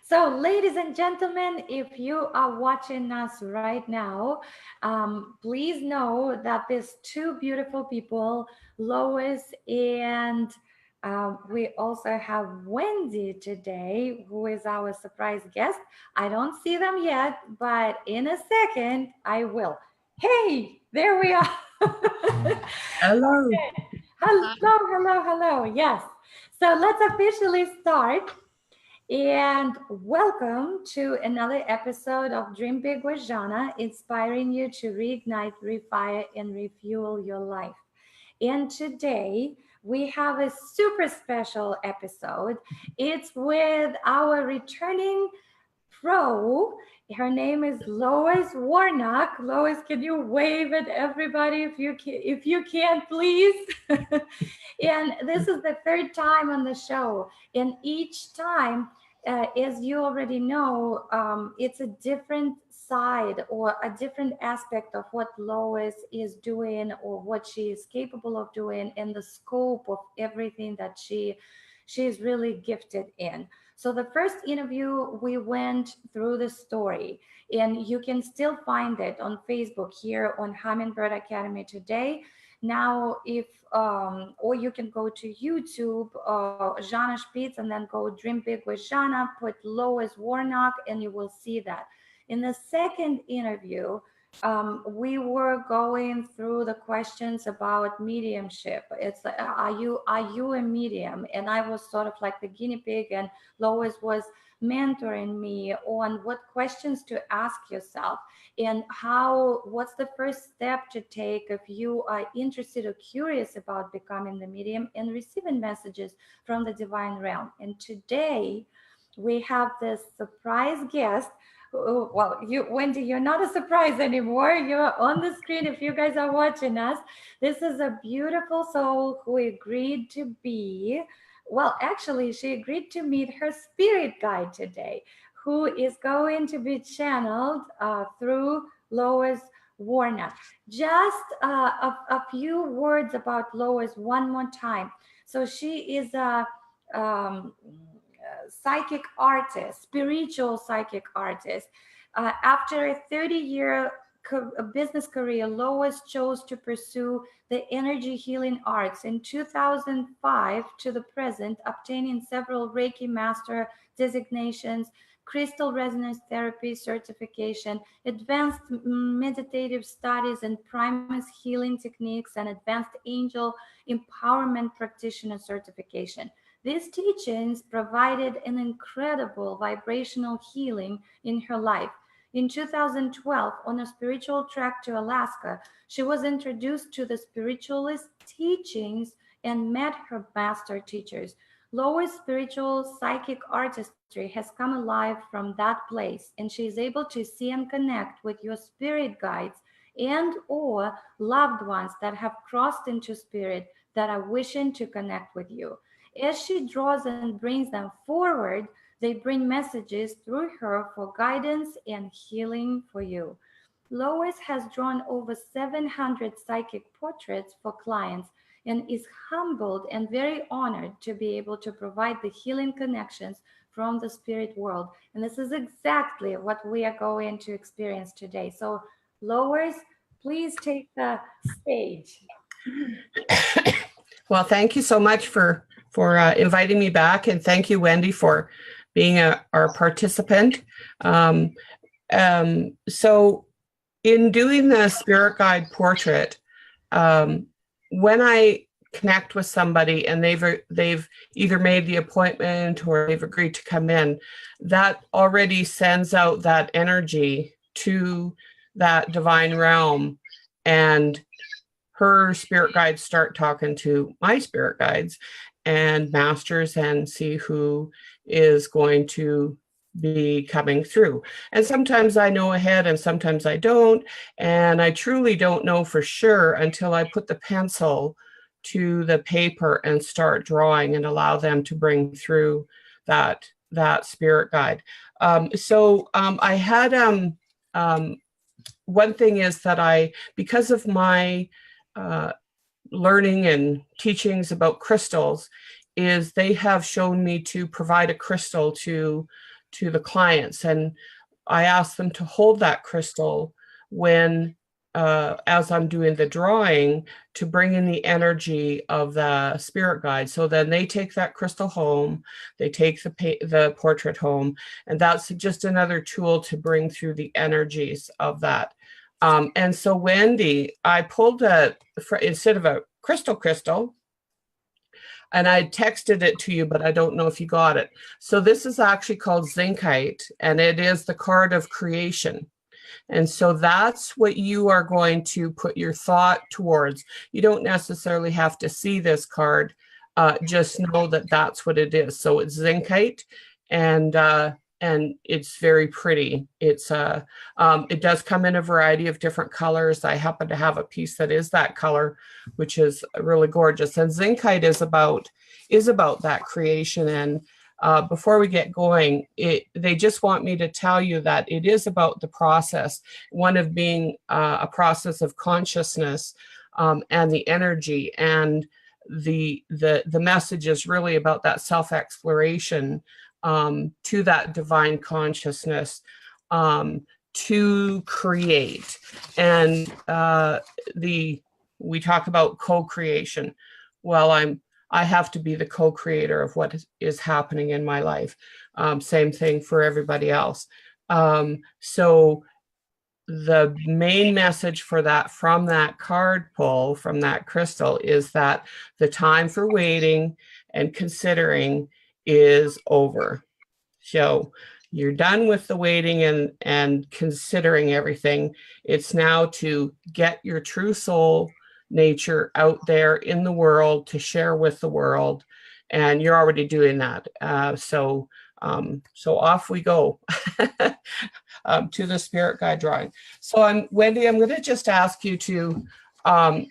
So, ladies and gentlemen, if you are watching us right now, please know that these two beautiful people, Lois and we also have Wendy today, who is our surprise guest. I don't see them yet, but in a second, I will. Hey, there we are. Hello. Hello. Yes. So let's officially start. And welcome to another episode of Dream Big with Zhanna, inspiring you to reignite, refire, and refuel your life. And today we have a super special episode. It's with our returning pro. Her name is Lois Warnock. Lois, can you wave at everybody if you can, please? And this is the third time on the show, and each time, as you already know, it's a different side or a different aspect of what Lois is doing or what she is capable of doing, and the scope of everything that she's really gifted in. So the first interview, we went through the story, and you can still find it on Facebook here on Hummingbird Academy today. Now, if or you can go to YouTube, Zhanna Shpits, and then go Dream Big with Zhanna, put Lois Warnock, and you will see that. In the second interview, we were going through the questions about mediumship. It's like, are you a medium? And I was sort of like the guinea pig, and Lois was mentoring me on what questions to ask yourself and what's the first step to take if you are interested or curious about becoming the medium and receiving messages from the divine realm. And today we have this surprise guest. Well, Wendy, you're not a surprise anymore. You're on the screen if you guys are watching us. This is a beautiful soul who agreed to be, well, actually, she agreed to meet her spirit guide today, who is going to be channeled through Lois Warnock. Just a few words about Lois one more time. So she is a psychic artist, spiritual psychic artist. After a 30-year business career, Lois chose to pursue the energy healing arts in 2005 to the present, obtaining several Reiki Master designations, crystal resonance therapy certification, advanced meditative studies and Primus healing techniques, and advanced angel empowerment practitioner certification. These teachings provided an incredible vibrational healing in her life. In 2012, on a spiritual trek to Alaska, she was introduced to the Spiritualist teachings and met her master teachers. Lois' spiritual psychic artistry has come alive from that place, and she is able to see and connect with your spirit guides and or loved ones that have crossed into spirit that are wishing to connect with you. As she draws and brings them forward, they bring messages through her for guidance and healing for you. Lois has drawn over 700 psychic portraits for clients and is humbled and very honored to be able to provide the healing connections from the spirit world. And this is exactly what we are going to experience today. So, Lois, please take the stage. Well, thank you so much for inviting me back, and thank you, Wendy, for being our participant. So in doing the spirit guide portrait, when I connect with somebody and they've either made the appointment or they've agreed to come in, that already sends out that energy to that divine realm, and her spirit guides start talking to my spirit guides and masters and see who is going to be coming through. And sometimes I know ahead and sometimes I don't. And I truly don't know for sure until I put the pencil to the paper and start drawing and allow them to bring through that spirit guide. I had one thing is that because of my learning and teachings about crystals, is they have shown me to provide a crystal to to the clients, and I ask them to hold that crystal when as I'm doing the drawing, to bring in the energy of the spirit guide. So then they take that crystal home, they take the portrait home, and that's just another tool to bring through the energies of that. And so Wendy, I pulled instead of a crystal, and I texted it to you, but I don't know if you got it. So this is actually called zincite, and it is the card of creation. And so that's what you are going to put your thought towards. You don't necessarily have to see this card. Just know that that's what it is. So it's zincite, and it's very pretty. It does come in a variety of different colors. I happen to have a piece that is that color, which is really gorgeous. And zincite is about that creation. And before we get going, they just want me to tell you that it is about the process, one of being a process of consciousness, and the energy, and the message is really about that self-exploration, to that divine consciousness, to create. And we talk about co-creation. Well, I have to be the co-creator of what is happening in my life. Same thing for everybody else. So the main message for that, from that card pull, from that crystal, is that the time for waiting and considering is over. So you're done with the waiting and considering everything. It's now to get your true soul nature out there in the world to share with the world, and you're already doing that. So off we go to the spirit guide drawing. So Wendy, I'm going to just ask you to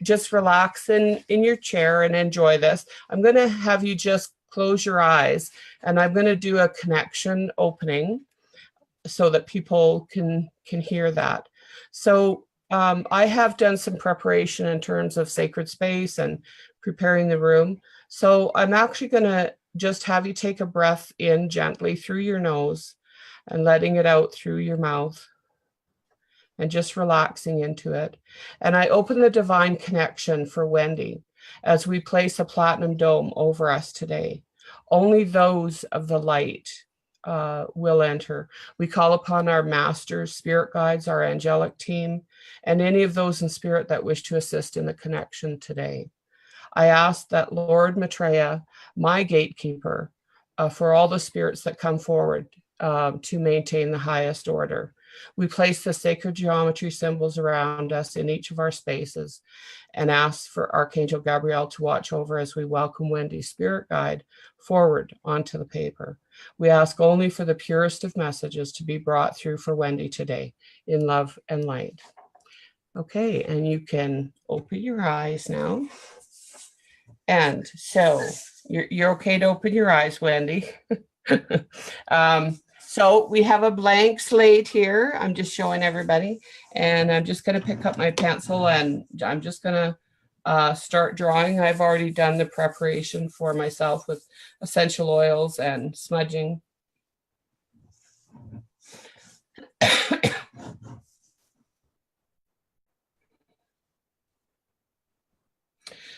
just relax in your chair and enjoy this. I'm going to have you just close your eyes, and I'm going to do a connection opening so that people can hear that. So I have done some preparation in terms of sacred space and preparing the room. So I'm actually going to just have you take a breath in gently through your nose and letting it out through your mouth, and just relaxing into it. And I open the divine connection for Wendy as we place a platinum dome over us today. Only those of the light will enter. We call upon our masters, spirit guides, our angelic team, and any of those in spirit that wish to assist in the connection today. I ask that Lord Maitreya, my gatekeeper, for all the spirits that come forward to maintain the highest order. We place the sacred geometry symbols around us in each of our spaces and ask for Archangel Gabriel to watch over as we welcome Wendy's spirit guide forward onto the paper. We ask only for the purest of messages to be brought through for Wendy today in love and light. Okay, and you can open your eyes now. And so you're okay to open your eyes, Wendy. So we have a blank slate here. I'm just showing everybody, and I'm just going to pick up my pencil, and I'm just going to start drawing. I've already done the preparation for myself with essential oils and smudging.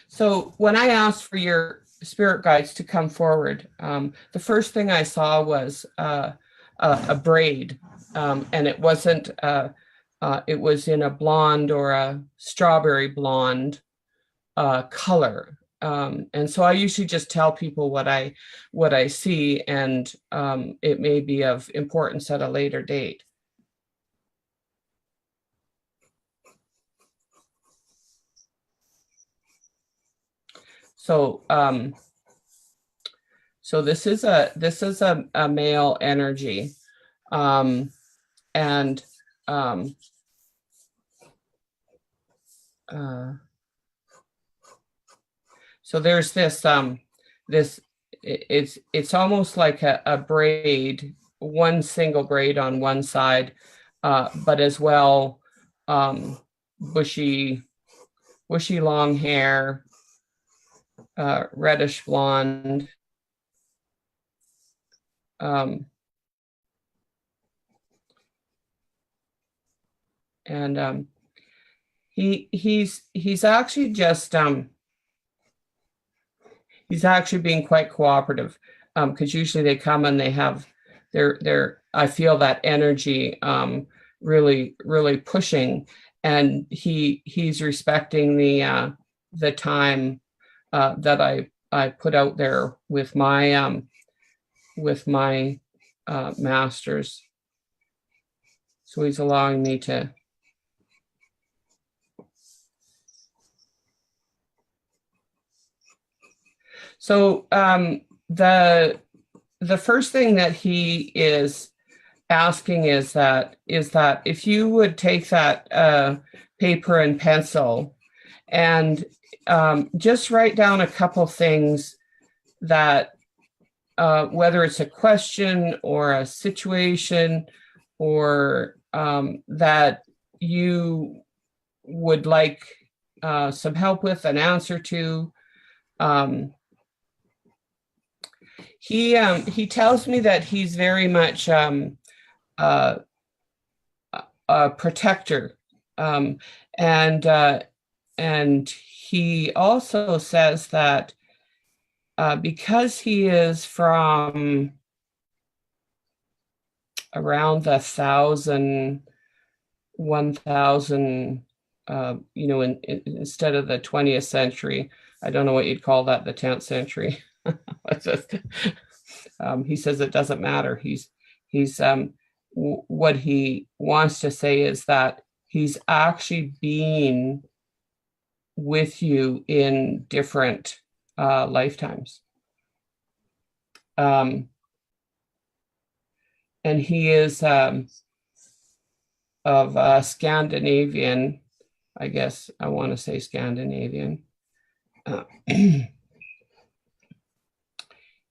So when I asked for your spirit guides to come forward, the first thing I saw was a braid, and it wasn't, it was in a blonde or a strawberry blonde color. And so I usually just tell people what I see, and it may be of importance at a later date. So so this is a male energy, and so there's this it's almost like a braid, one single braid on one side, but as well bushy long hair, reddish blonde, And he's actually just he's actually being quite cooperative, because usually they come and they have their I feel that energy really pushing, and he's respecting the time that I put out there with my masters. So he's allowing me to. So the first thing that he is asking is that if you would take that paper and pencil and just write down a couple things that whether it's a question or a situation or that you would like some help with, an answer to. He tells me that he's very much a protector, and he also says that because he is from around the 1000 instead of the 20th century, I don't know what you'd call that, the 10th century. He says it doesn't matter. He's what he wants to say is that he's actually being with you in different lifetimes. And he is of Scandinavian, I guess I want to say Scandinavian.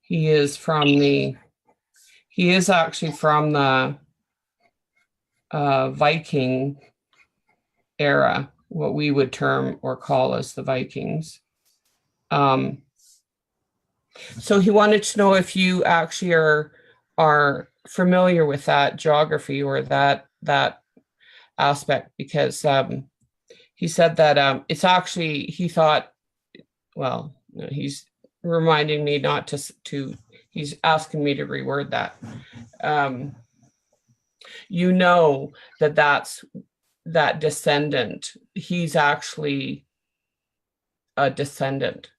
He is actually from the Viking era, what we would term or call as the Vikings. So he wanted to know if you actually are familiar with that geography or that aspect, because he said that it's actually, he thought, well, he's reminding me not to he's asking me to reword that. That's that descendant. He's actually a descendant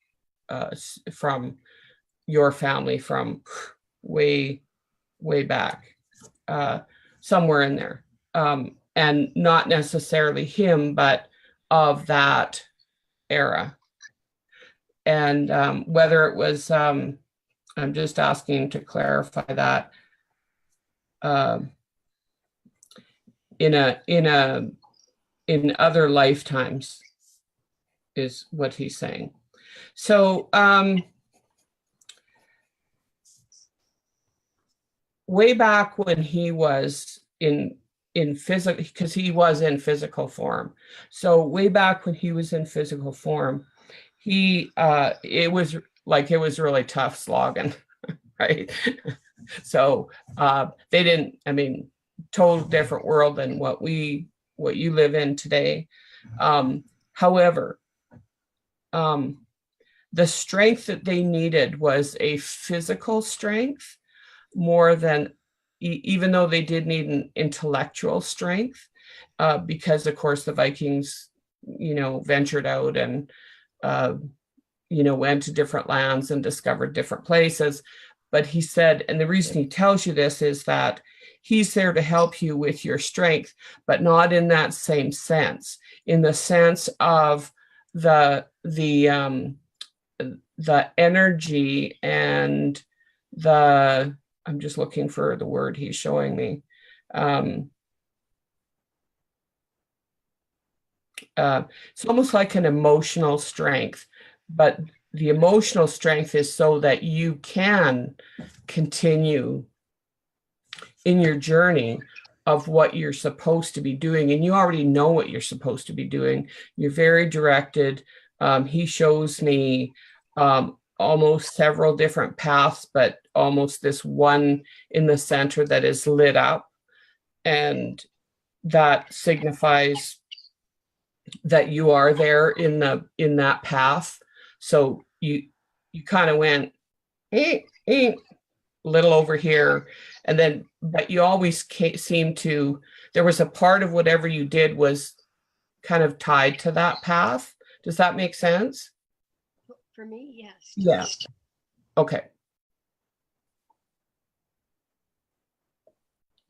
from your family from way back, somewhere in there, and not necessarily him, but of that era. And whether it was, I'm just asking to clarify that in other lifetimes is what he's saying. So way back when he was in physical, because he was in physical form. So way back when he was in physical form, it was really tough slogging, right? So they didn't, total different world than what you live in today. However, the strength that they needed was a physical strength more than, even though they did need an intellectual strength, because of course the Vikings, ventured out and went to different lands and discovered different places. But he said, and the reason he tells you this is that he's there to help you with your strength, but not in that same sense, in the sense of the energy and I'm just looking for the word he's showing me. It's almost like an emotional strength, but the emotional strength is so that you can continue in your journey of what you're supposed to be doing. And you already know what you're supposed to be doing. You're very directed. He shows me almost several different paths, but almost this one in the center that is lit up. And that signifies that you are there in that path. So you kind of went a little over here, and then, but you always seem to, there was a part of whatever you did was kind of tied to that path. Does that make sense? For me, yes. Yeah. Okay.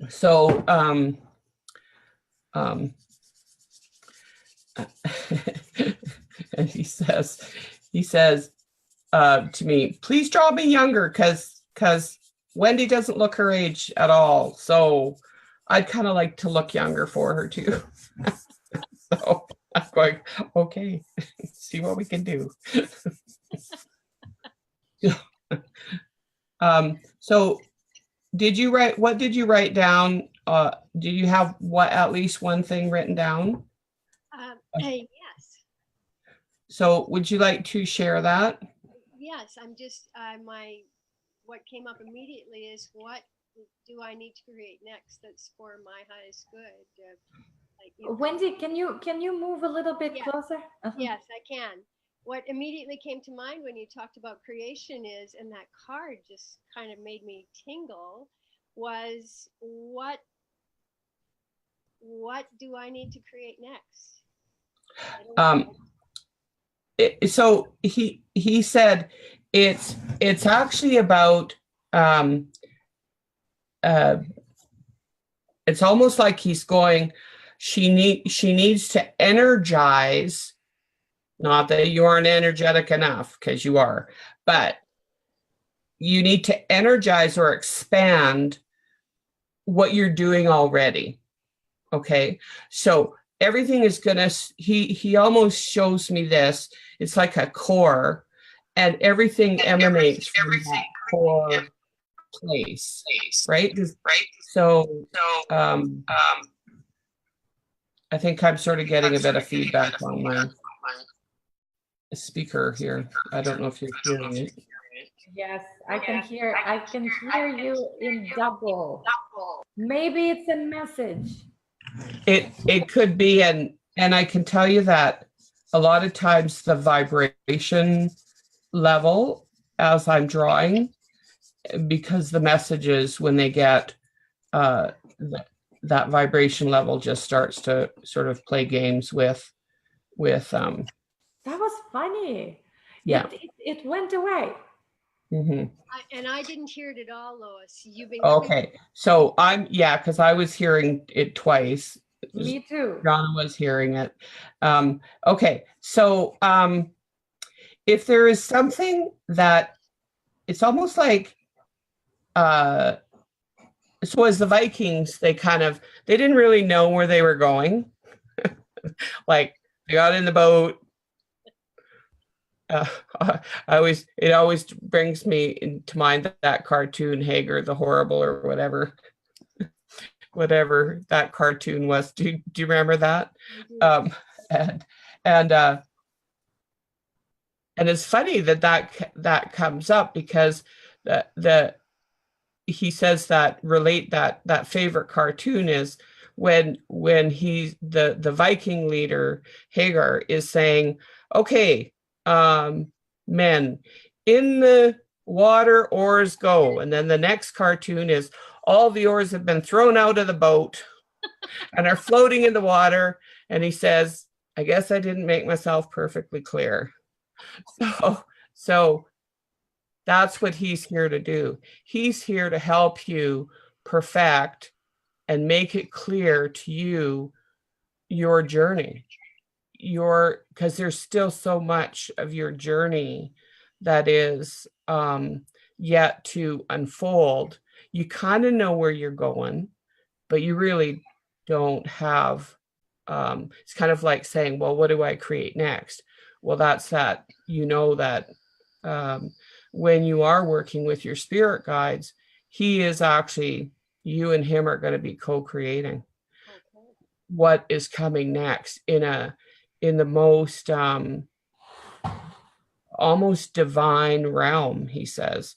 So, and he says to me, please draw me younger, because Wendy doesn't look her age at all. So I'd kind of like to look younger for her too. So I'm going, okay, see what we can do. So what did you write down? Do you have at least one thing written down? Yes. So would you like to share that? Yes, I'm just, what came up immediately is, what do I need to create next that's for my highest good? Wendy, can you move a little bit closer? Yes, I can. What immediately came to mind when you talked about creation is, and that card just kind of made me tingle, was what do I need to create next? So he said it's actually about it's almost like he's going, she needs to energize, not that you aren't energetic enough, because you are, but you need to energize or expand what you're doing already. Okay, so everything is gonna, he almost shows me this, it's like a core, and everything emanates from that core place, right? So I think I'm sort of getting a bit of feedback on my speaker here. I don't know if you're hearing it. Yes, I can hear you in double. Maybe it's a message. It could be, and I can tell you that a lot of times the vibration level as I'm drawing, because the messages, when they get that vibration level, just starts to sort of play games with That was funny. Yeah. It went away. Mm-hmm. And I didn't hear it at all, Lois. You've been okay. So because I was hearing it twice. Me too. Zhanna was hearing it. Okay. So if there is something that it's almost like so as the Vikings, they didn't really know where they were going. Like they got in the boat. It always brings me to mind that cartoon, Hagar the Horrible, or whatever that cartoon was. Do you remember that? And it's funny that comes up, because he says that that favorite cartoon is when the Viking leader Hagar is saying, okay, men, in the water, oars go. And then the next cartoon is all the oars have been thrown out of the boat and are floating in the water. And he says, I guess I didn't make myself perfectly clear. So that's what he's here to do. He's here to help you perfect and make it clear to you your journey. Because there's still so much of your journey that is yet to unfold. You kind of know where you're going, but you really don't have, it's kind of like saying, well, what do I create next? Well, that's that, that when you are working with your spirit guides, he is actually, you and him are going to be co-creating what is coming next in the most almost divine realm, he says.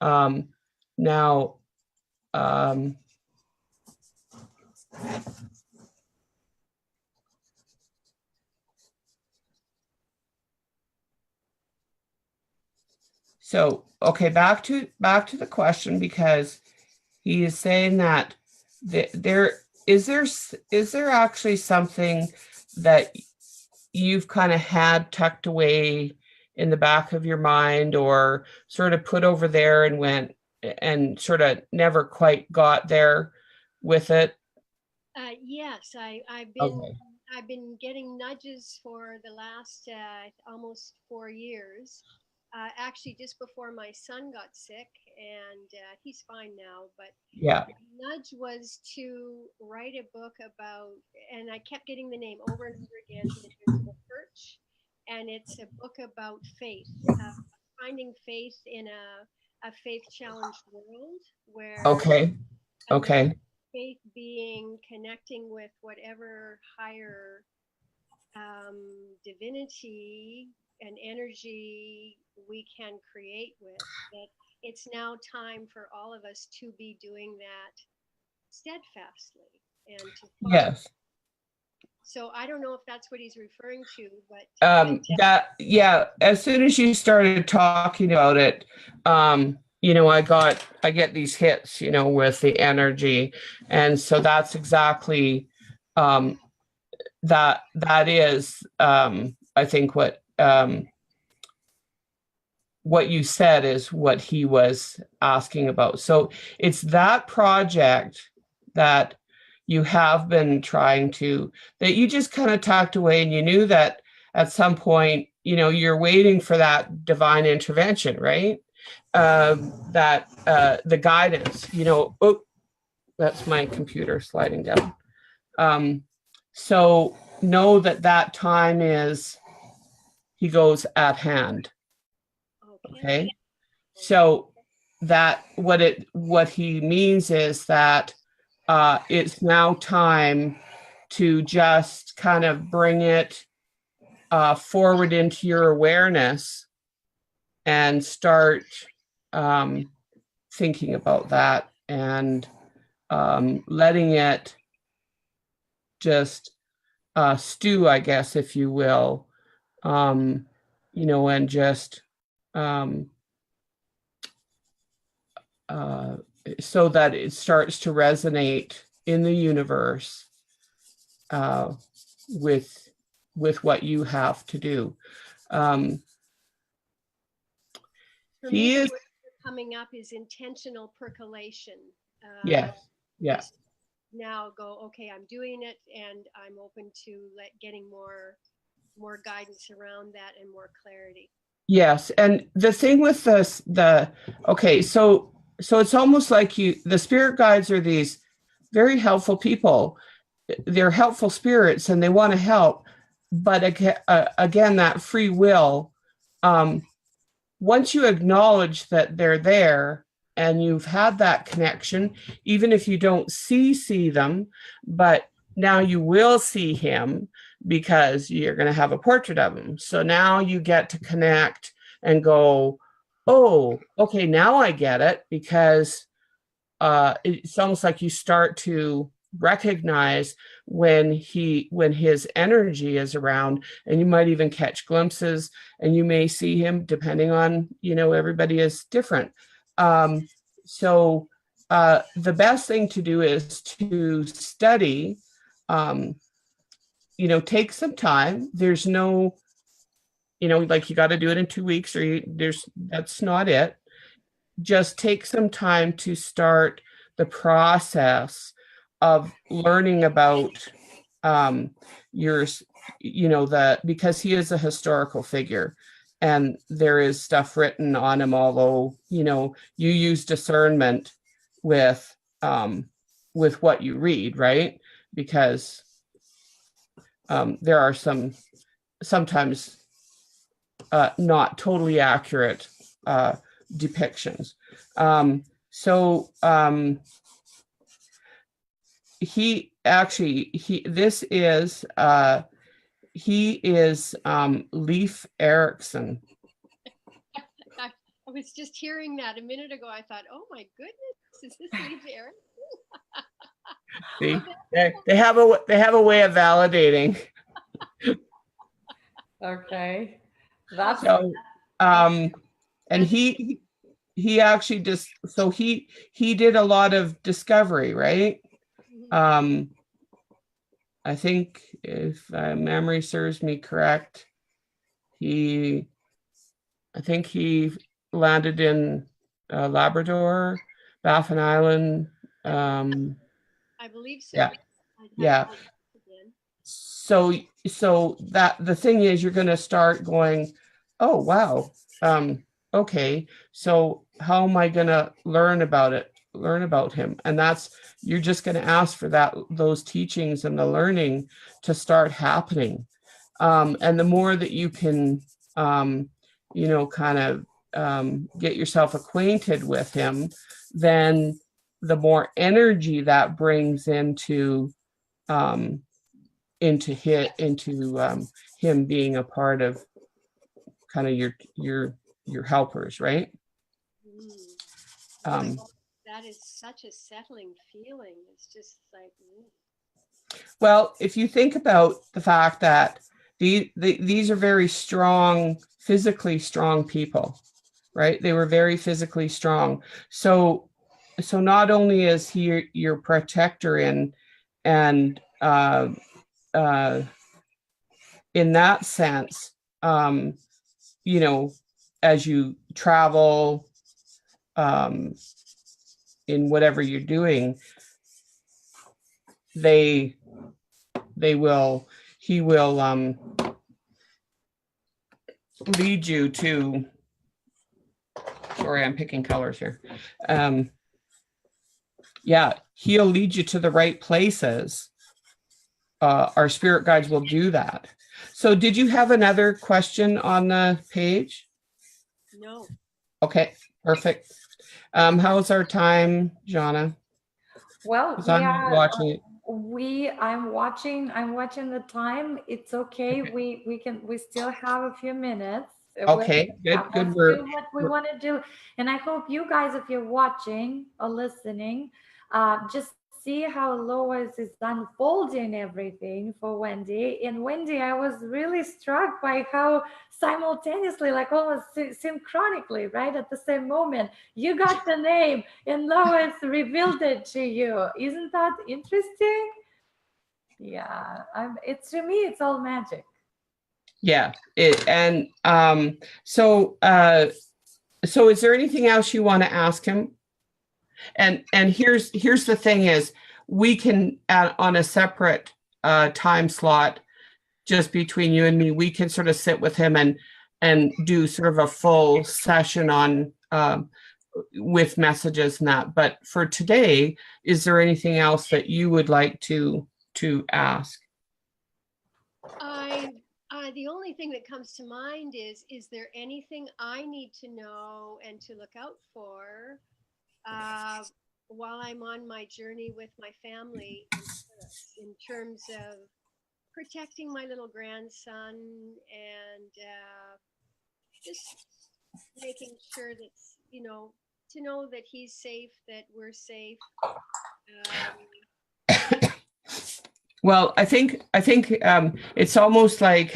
Now, So, okay, back to the question, because he is saying that there is there actually something that you've kind of had tucked away in the back of your mind, or sort of put over there and went and sort of never quite got there with it? Yes, Okay. I've been getting nudges for the last almost 4 years. Actually, just before my son got sick, and he's fine now. But Yeah. the nudge was to write a book about, and I kept getting the name over and over again, The Invisible Perch, and it's a book about faith, finding faith in a faith challenged world where Okay. and that Okay. faith being connecting with whatever higher divinity and energy we can create with. That it's now time for all of us to be doing that steadfastly and to follow. Yes. So I don't know if that's what he's referring to, but That, yeah, as soon as you started talking about it, I get these hits, with the energy. And so that's exactly, that is, I think what you said is what he was asking about. So it's that project that you have been that you just kind of tucked away, and you knew that at some point, you're waiting for that divine intervention, right? That the guidance, oh, that's my computer sliding down. So know that time is, he goes, at hand. Okay. So that what he means is that it's now time to just kind of bring it forward into your awareness and start thinking about that, and letting it just stew, I guess, if you will, and just so that it starts to resonate in the universe with what you have to do. for He me, is, what's coming up is intentional percolation. yes, yeah, Just now go, okay, I'm doing it, and I'm open to getting more guidance around that and more clarity. yes. And the thing with this, okay, so it's almost like the spirit guides are these very helpful people. They're helpful spirits, and they want to help. But again, that free will, once you acknowledge that they're there and you've had that connection, even if you don't see them, but now you will see him because you're going to have a portrait of him. So now you get to connect and go, oh, okay, now I get it, because it's almost like you start to recognize when his energy is around, and you might even catch glimpses, and you may see him, depending on, everybody is different. So the best thing to do is to study, take some time. There's no, like, you got to do it in 2 weeks, or that's not it. Just take some time to start the process of learning about because he is a historical figure, and there is stuff written on him, although, you use discernment with what you read, right? Because there are sometimes not totally accurate depictions. He is Leif Erikson. I was just hearing that a minute ago. I thought, oh my goodness, is this Leif Erikson? See, they have a way of validating. Okay. That's So, And he actually just, so he did a lot of discovery, right? I think if memory serves me correct, I think he landed in Labrador, Baffin Island. I believe so. Yeah, yeah. So that the thing is, you're going to start going, oh wow, okay. So how am I going to learn about him? And that's, you're just going to ask for those teachings and the learning to start happening. And the more that you can, kind of get yourself acquainted with him, then the more energy that brings into him being a part of kind of your helpers, right? That is such a settling feeling. It's just like, well, if you think about the fact that these are very strong, physically strong people, right? They were very physically strong. So not only is he your protector and in that sense, as you travel in whatever you're doing, he will lead you to, sorry, I'm picking colors here. Yeah, he'll lead you to the right places. Our spirit guides will do that. So did you have another question on the page? No. Okay, perfect. How's our time, Zhanna? Well, I'm watching it. I'm watching the time. It's okay. We still have a few minutes. Okay, good. Let's do what we want to do. And I hope you guys, if you're watching or listening, just see how Lois is unfolding everything for Wendy. And Wendy, I was really struck by how simultaneously, like almost synchronically, right at the same moment, you got the name and Lois revealed it to you. Isn't that interesting? Yeah, it's, to me, it's all magic. Yeah, so is there anything else you want to ask him? And here's the thing is, we can on a separate time slot just between you and me, we can sort of sit with him and do sort of a full session on with messages and that. But for today, is there anything else that you would like to ask? The only thing that comes to mind is there anything I need to know and to look out for while I'm on my journey with my family in terms of protecting my little grandson and just making sure that, to know that he's safe, that we're safe. Well, I think it's almost like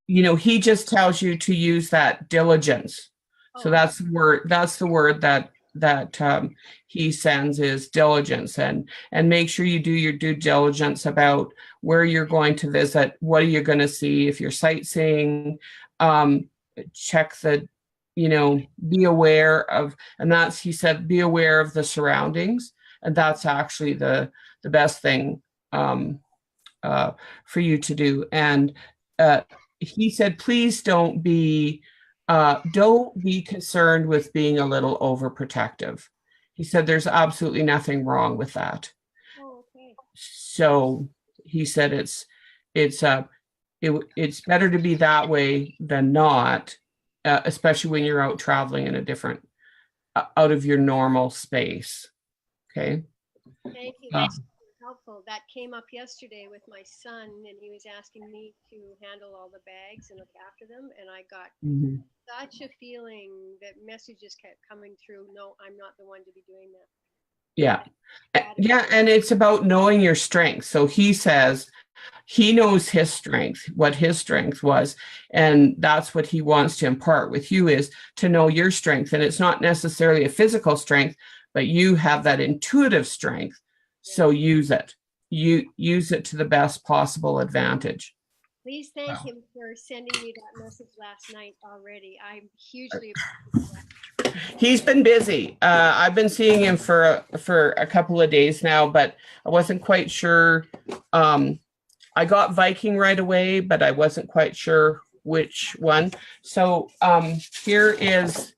he just tells you to use that diligence. So that's the word that he sends is diligence, and make sure you do your due diligence about where you're going to visit, what are you going to see. If you're sightseeing, check the, be aware of, and that's, he said, be aware of the surroundings, and that's actually the best thing for you to do. And he said, please don't be concerned with being a little overprotective. He said there's absolutely nothing wrong with that. Oh, okay. So he said it's better to be that way than not, especially when you're out traveling in a different, out of your normal space. Okay. Thank you. That's helpful. That came up yesterday with my son, and he was asking me to handle all the bags and look after them, and I got such a feeling that messages kept coming through. No, I'm not the one to be doing that. Yeah. That is Yeah. And it's about knowing your strengths. So he says he knows his strength, what his strength was. And that's what he wants to impart with you, is to know your strength. And it's not necessarily a physical strength, but you have that intuitive strength. So use it. You use it to the best possible advantage. Please thank Wow. him for sending me that message last night already. I'm hugely appreciative of that. He's been busy. I've been seeing him for a couple of days now, but I wasn't quite sure. I got Viking right away, but I wasn't quite sure which one. So here is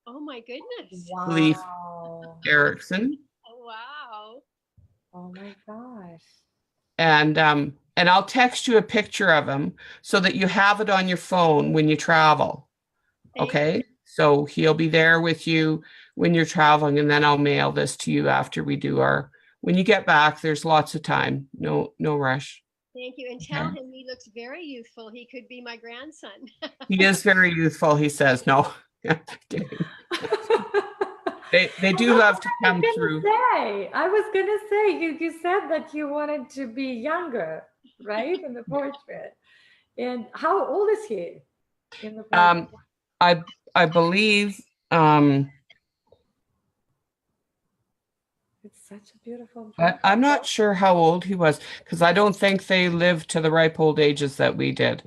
Oh my goodness. Leaf Wow. Erickson, Oh, wow. Oh my gosh. and I'll text you a picture of him so that you have it on your phone when you travel. Thank Okay, so he'll be there with you when you're traveling, and then I'll mail this to you after we do our. When you get back, there's lots of time. No rush. Thank you. And tell him he looks very youthful. He could be my grandson. He is very youthful. He says no. They do love to come through. I was gonna say, you said that you wanted to be younger, right? In the portrait. And how old is he in the portrait? I believe It's such a beautiful I'm not sure how old he was, because I don't think they lived to the ripe old ages that we did.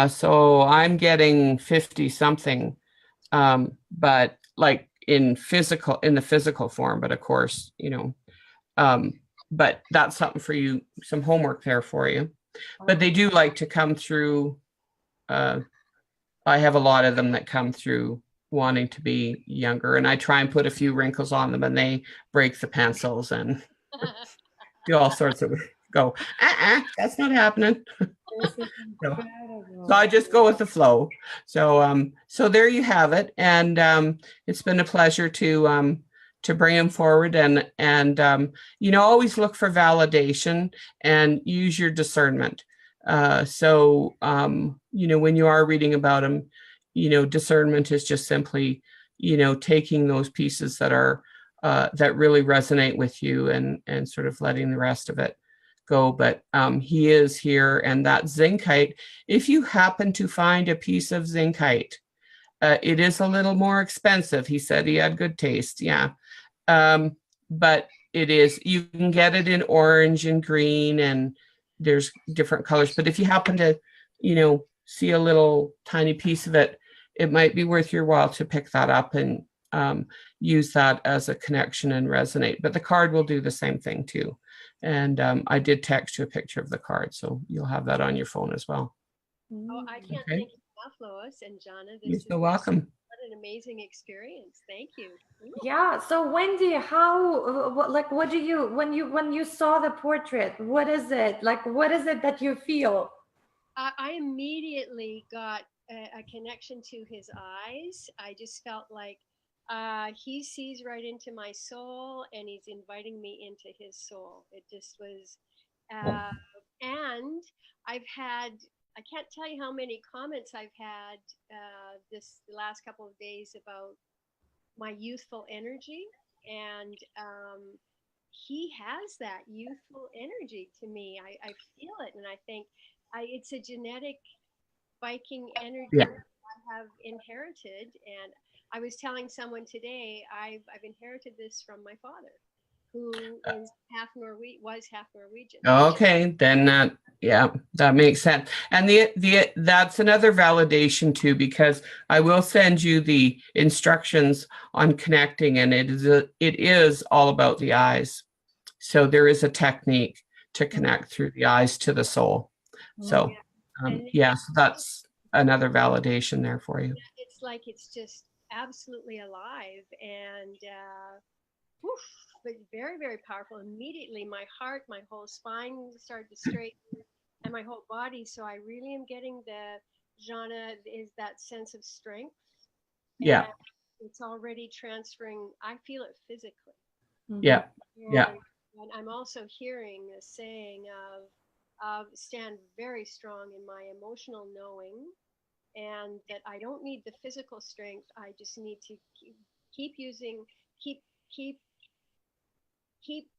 So I'm getting 50 something, but like in the physical form. But of course, but that's something for you, some homework there for you. But they do like to come through. I have a lot of them that come through wanting to be younger, and I try and put a few wrinkles on them, and they break the pencils and do all sorts of go. That's not happening. This is So incredible. I just go with the flow. So there you have it, and it's been a pleasure to bring him forward, and always look for validation and use your discernment. When you are reading about him, discernment is just simply, taking those pieces that are that really resonate with you, and sort of letting the rest of it go. But he is here, and that zincite, if you happen to find a piece of zincite, it is a little more expensive. He said he had good taste. Yeah. But you can get it in orange and green, and there's different colors. But if you happen to, see a little tiny piece of it, it might be worth your while to pick that up and use that as a connection and resonate. But the card will do the same thing too. And I did text you a picture of the card, so you'll have that on your phone as well. Oh, I can't Okay. thank you enough, Lois and Zhanna. You're This so is welcome. what an amazing experience. Thank you. Yeah. So Wendy, what do you, when you saw the portrait, what is it like? What is it that you feel? I immediately got a connection to his eyes. I just felt like he sees right into my soul, and he's inviting me into his soul. It just was, and I've had, I can't tell you how many comments I've had the last couple of days about my youthful energy, and he has that youthful energy to me. I feel it, and I think it's a genetic Viking energy Yeah. that I have inherited. And I was telling someone today, I've inherited this from my father, who is was half Norwegian. Okay, then that makes sense. And that's another validation too, because I will send you the instructions on connecting, and it is all about the eyes. So there is a technique to connect through the eyes to the soul. So so that's another validation there for you. It's like it's just absolutely alive, and but very, very powerful. Immediately, my heart, my whole spine started to straighten, and my whole body. So I really am getting Zhanna is that sense of strength. Yeah. And it's already transferring. I feel it physically. Yeah. Yeah. And I'm also hearing a saying of stand very strong in my emotional knowing, and that I don't need the physical strength. I just need to keep keep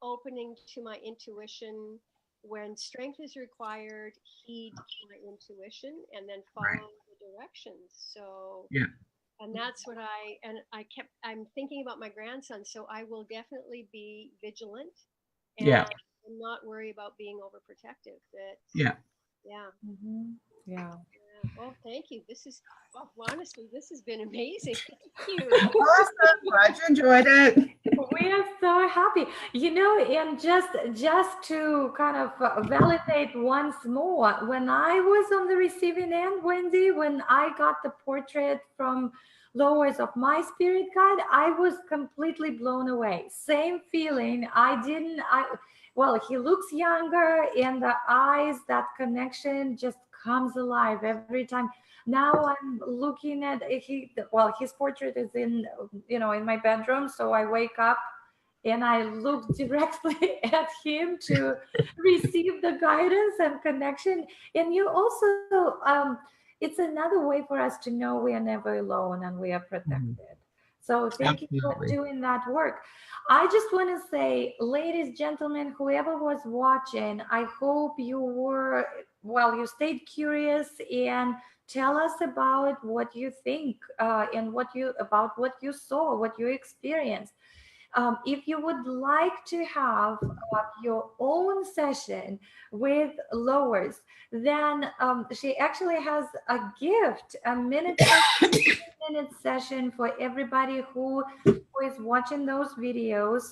opening to my intuition. When strength is required, heed my intuition and then follow the directions. So Yeah. and that's what I'm thinking about my grandson, so I will definitely be vigilant and Yeah. not worry about being overprotective. Yeah. Yeah. Mhm. Yeah. Oh, thank you. Honestly, this has been amazing. Thank you. Awesome. Glad you enjoyed it. We are so happy, and just to kind of validate once more, when I was on the receiving end, Wendy, when I got the portrait from Lois of my spirit guide, I was completely blown away. Same feeling. Well, he looks younger, and the eyes, that connection just comes alive every time. Now I'm looking at his portrait is in my bedroom, so I wake up and I look directly at him to receive the guidance and connection. And you also it's another way for us to know we are never alone and we are protected. So thank you for Absolutely. doing that work. I just want to say, ladies, gentlemen, whoever was watching, I hope you stayed curious and tell us about what you think and what you saw, what you experienced. If you would like to have your own session with Lois, then she actually has a gift, a minute session for everybody who is watching those videos.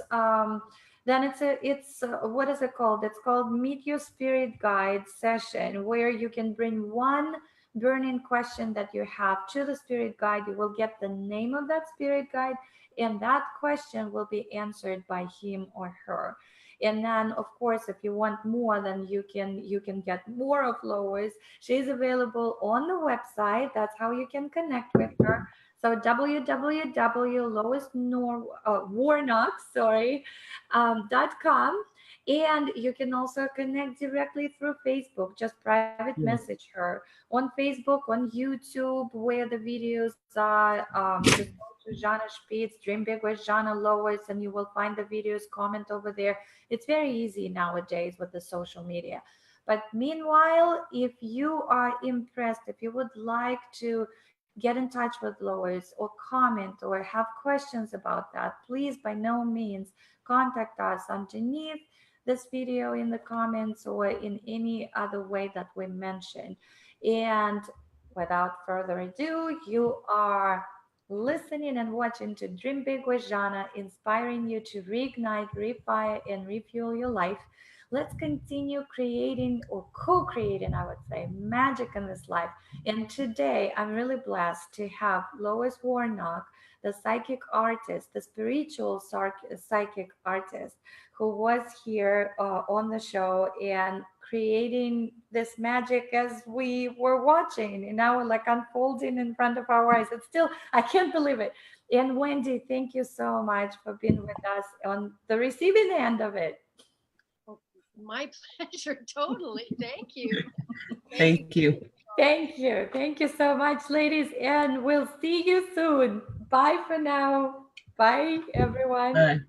Then it's what is it called? It's called Meet Your Spirit Guide session, where you can bring one burning question that you have to the spirit guide. You will get the name of that spirit guide, and that question will be answered by him or her. And then, of course, if you want more, then you can get more of Lois. She's available on the website. That's how you can connect with her. So www.loiswarnock.com. And you can also connect directly through Facebook. Just private message her on Facebook, on YouTube, where the videos are. Just go to Zhanna Shpits, Dream Big with Zhanna Lois, and you will find the videos, comment over there. It's very easy nowadays with the social media. But meanwhile, if you are impressed, if you would like to get in touch with Lois or comment or have questions about that, please by no means contact us underneath this video in the comments or in any other way that we mentioned. And without further ado, you are listening and watching to Dream Big with Zhanna, inspiring you to reignite, refire, and refuel your life. Let's continue creating or co-creating, I would say, magic in this life. And today, I'm really blessed to have Lois Warnock, the psychic artist, the spiritual psychic artist, who was here on the show and creating this magic as we were watching, and now like unfolding in front of our eyes. It's still, I can't believe it. And Wendy, thank you so much for being with us on the receiving end of it. Oh, my pleasure. Totally. Thank you. Thank you. Thank you. Thank you so much, ladies. And we'll see you soon. Bye for now. Bye, everyone. Bye.